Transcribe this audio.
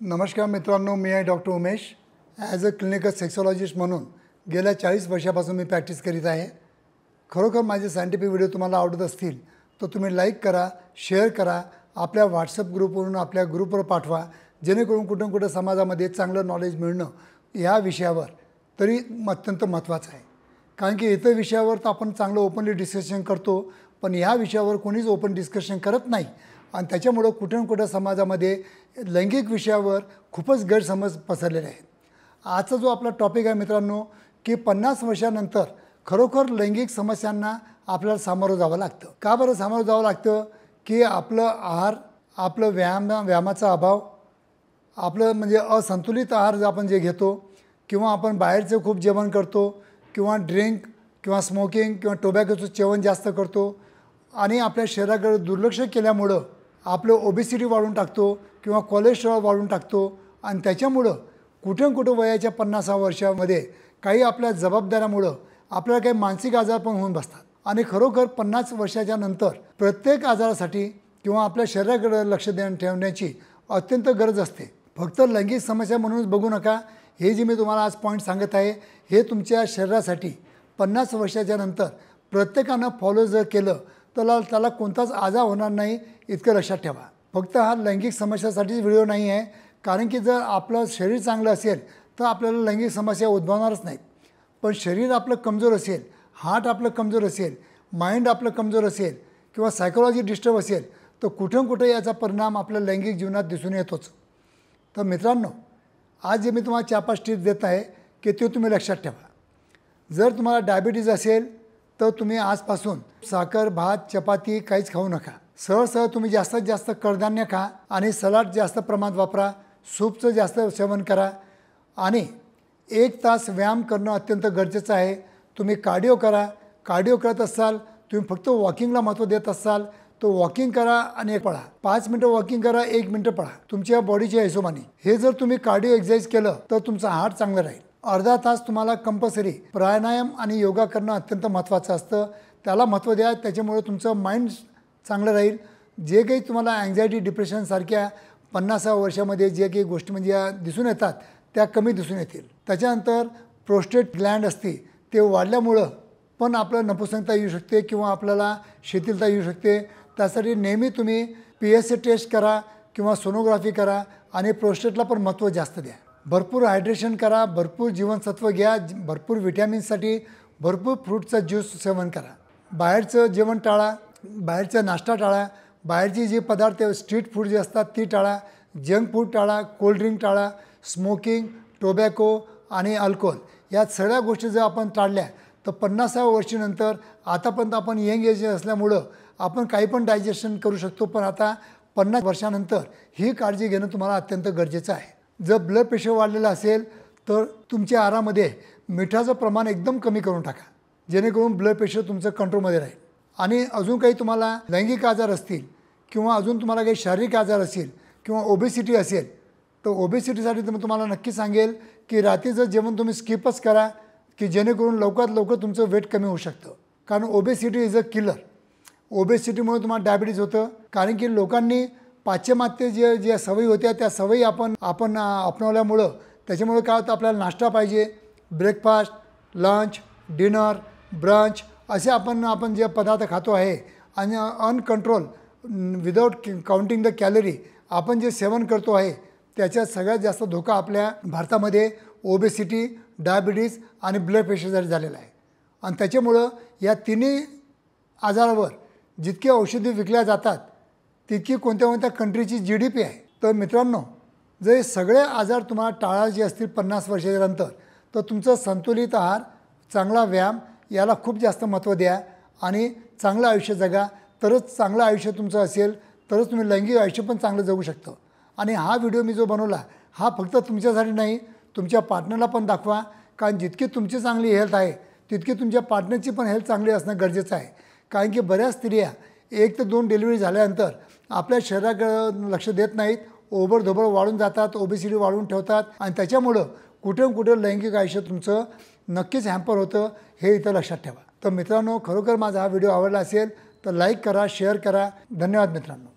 नमस्कार मित्रांनो, मी आहे doctor Umesh. As a clinical sexologist म्हणून गेल्या 40 वर्षापासून मी प्रॅक्टिस करीत आहे. खरोखर माझे सायंटिफिक व्हिडिओ तुम्हाला आवडत असतील तर तुम्ही लाईक करा, शेअर करा, आपल्या व्हॉट्सअप ग्रुपवरून आपल्या ग्रुपवर पाठवा, जेणेकरून कुठं समाजामध्ये चांगलं नॉलेज मिळणं या विषयावर तरी अत्यंत महत्त्वाचं आहे. कारण की इतर विषयावर तर आपण चांगलं ओपनली डिस्कशन करतो, पण ह्या विषयावर कोणीच ओपन डिस्कशन करत नाही आणि त्याच्यामुळं कुठं समाजामध्ये लैंगिक विषयावर खूपच गैरसमज पसरलेले आहेत. आजचा जो आपला टॉपिक आहे मित्रांनो की 50 वर्षानंतर खरोखर लैंगिक समस्यांना आपल्याला सामोरं जावं लागतं. का बरं सामोरं जावं लागतं? की आपलं आहार, आपलं व्यायामाचा अभाव, आपलं म्हणजे असंतुलित आहार आपण जे घेतो, किंवा आपण बाहेरचं खूप जेवण करतो, किंवा ड्रिंक किंवा स्मोकिंग किंवा टोबॅकोचं सेवन जास्त करतो आणि आपल्या शरीराकडे दुर्लक्ष केल्यामुळं आपलं ओबेसिटी वाढून टाकतो किंवा कोलेस्ट्रॉल वाढून टाकतो आणि त्याच्यामुळं कुठं वयाच्या 50 वर्षामध्ये काही आपल्या जबाबदाऱ्यामुळं आपल्याला काही मानसिक आजार पण होऊन बसतात. आणि खरोखर 50 वर्षाच्या नंतर प्रत्येक आजारासाठी किंवा आपल्या शरीराकडे लक्ष ठेवण्याची अत्यंत गरज असते. फक्त लैंगिक समस्या म्हणूनच बघू नका. हे जे मी तुम्हाला आज पॉईंट सांगत आहे हे तुमच्या शरीरासाठी 50 वर्षाच्या नंतर प्रत्येकानं फॉलो जर केलं तर त्याला कोणताच आजार होणार नाही, इतकं लक्षात ठेवा. फक्त हा लैंगिक समस्यासाठीच व्हिडिओ नाही आहे, कारण की जर आपलं शरीर चांगलं असेल तर आपल्याला लैंगिक समस्या उद्भवणारच नाहीत. पण शरीर आपलं कमजोर असेल, हार्ट आपलं कमजोर असेल, माइंड आपलं कमजोर असेल किंवा सायकोलॉजी डिस्टर्ब असेल तर कुठं याचा परिणाम आपल्या लैंगिक जीवनात दिसून येतोच. तर मित्रांनो, आज जे मी तुम्हाला 4-5 टिप्स देत आहे की ते तुम्ही लक्षात ठेवा. जर तुम्हाला डायबिटीज असेल तर तुम्ही आजपासून साखर, भात, चपाती काहीच खाऊ नका. सरळ तुम्ही जास्तीत जास्त कडधान्य खा आणि सलाड जास्त प्रमाणात वापरा, सूपचं जास्त सेवन करा आणि 1 तास व्यायाम करणं अत्यंत गरजेचं आहे. तुम्ही कार्डिओ करा. कार्डिओ करत असाल, तुम्ही फक्त वॉकिंगला महत्त्व देत असाल तर वॉकिंग करा आणि पळा. 5 मिनटं वॉकिंग करा, 1 मिनटं पळा तुमच्या बॉडीच्या हिशोबाने. हे जर तुम्ही कार्डिओ एक्सरसाइज केलं तर तुमचं हार्ट चांगलं राहील. अर्धा तास तुम्हाला कंपल्सरी प्राणायाम आणि योगा करणं अत्यंत महत्त्वाचं असतं. त्याला महत्त्व द्या, त्याच्यामुळे तुमचं माइंड चांगलं राहील. जे काही तुम्हाला अँझायटी, डिप्रेशनसारख्या 50 वर्षामध्ये जे काही गोष्टी म्हणजे दिसून येतात त्या कमी दिसून येतील. त्याच्यानंतर प्रोस्टेट ग्लँड असते ते वाढल्यामुळं पण आपलं नपुंसकता येऊ शकते किंवा आपल्याला शिथिलता येऊ शकते. त्यासाठी नेहमी तुम्ही PSA टेस्ट करा किंवा सोनोग्राफी करा आणि प्रोस्टेटला पण महत्त्व जास्त द्या. भरपूर हायड्रेशन करा, भरपूर जीवनसत्व घ्या, भरपूर विटॅमिन्ससाठी भरपूर फ्रूटचा ज्यूस सेवन करा. बाहेरचं जेवण टाळा, बाहेरचा नाश्ता टाळा, बाहेरची जे पदार्थ स्ट्रीट फूड जे असतात ती टाळा, जंक फूड टाळा, कोल्ड्रिंक टाळा, स्मोकिंग, टोबॅको आणि अल्कोहोल या सगळ्या गोष्टी जर आपण टाळल्या तर 50व्या वर्षीनंतर आतापर्यंत आपण यंग एज असल्यामुळं आपण काही पण डायजेशन करू शकतो, पण आता 50 वर्षानंतर ही काळजी घेणं तुम्हाला अत्यंत गरजेचं आहे. जर ब्लड प्रेशर वाढलेलं असेल तर तुमच्या आहारामध्ये मिठाचं प्रमाण एकदम कमी करून टाका, जेणेकरून ब्लड प्रेशर तुमचं कंट्रोलमध्ये राहील. आणि अजून काही तुम्हाला लैंगिक आजार असतील किंवा अजून तुम्हाला काही शारीरिक आजार असेल किंवा ओबेसिटी असेल तर ओबेसिटीसाठी तर मी तुम्हाला नक्की सांगेल की रात्रीचं जेवण तुम्ही स्किपच करा, की जेणेकरून लवकरात लवकर तुमचं वेट कमी होऊ शकतं. कारण ओबेसिटी इज अ किलर. ओबेसिटीमुळे तुम्हाला डायबिटीज होतं, कारण की लोकांनी पाश्चिमात्य ज्या सवयी होत्या त्या सवयी आपण अपनावल्यामुळं त्याच्यामुळे काय होतं, आपल्याला नाश्ता पाहिजे, ब्रेकफास्ट, लंच, डिनर, ब्रंच असे आपण जे पदार्थ खातो आहे आणि uncontrol without counting the calorie आपण जे सेवन करतो आहे त्याच्यात सगळ्यात जास्त धोका आपल्या भारतामध्ये ओबेसिटी, डायबिटीज आणि ब्लड प्रेशरसाठी झालेला आहे. आणि त्याच्यामुळं या तिन्ही आजारावर जितके औषधी विकल्या जातात तितकी कोणत्या कंट्रीची GDP आहे. तर मित्रांनो, जर हे सगळे आजार तुम्हाला टाळायचे असतील 50 वर्षाच्या नंतर तर तुमचं संतुलित आहार, चांगला व्यायाम याला खूप जास्त महत्त्व द्या आणि चांगलं आयुष्य जगा. तरच चांगलं आयुष्य तुमचं असेल तरच तुम्ही लैंगिक आयुष्य पण चांगलं जगू शकतो. आणि हा व्हिडिओ मी जो बनवला हा फक्त तुमच्यासाठी नाही, तुमच्या पार्टनरला पण दाखवा. कारण जितकी तुमची चांगली हेल्थ आहे तितकी तुमच्या पार्टनरची पण हेल्थ चांगली असणं गरजेचं आहे. कारण की बऱ्याच स्त्रिया 1 ते 2 डिलिव्हरी झाल्यानंतर आपल्या शरीराकडे लक्ष देत नाहीत, ओबडधोबड वाढून जातात, ओबेसिटी वाढवून ठेवतात आणि त्याच्यामुळं कुठं लैंगिक आयुष्य तुमचं नक्कीच हॅम्पर होतं, हे इथं लक्षात ठेवा. तर मित्रांनो, खरोखर माझा हा व्हिडिओ आवडला असेल तर लाईक करा, शेअर करा. धन्यवाद मित्रांनो.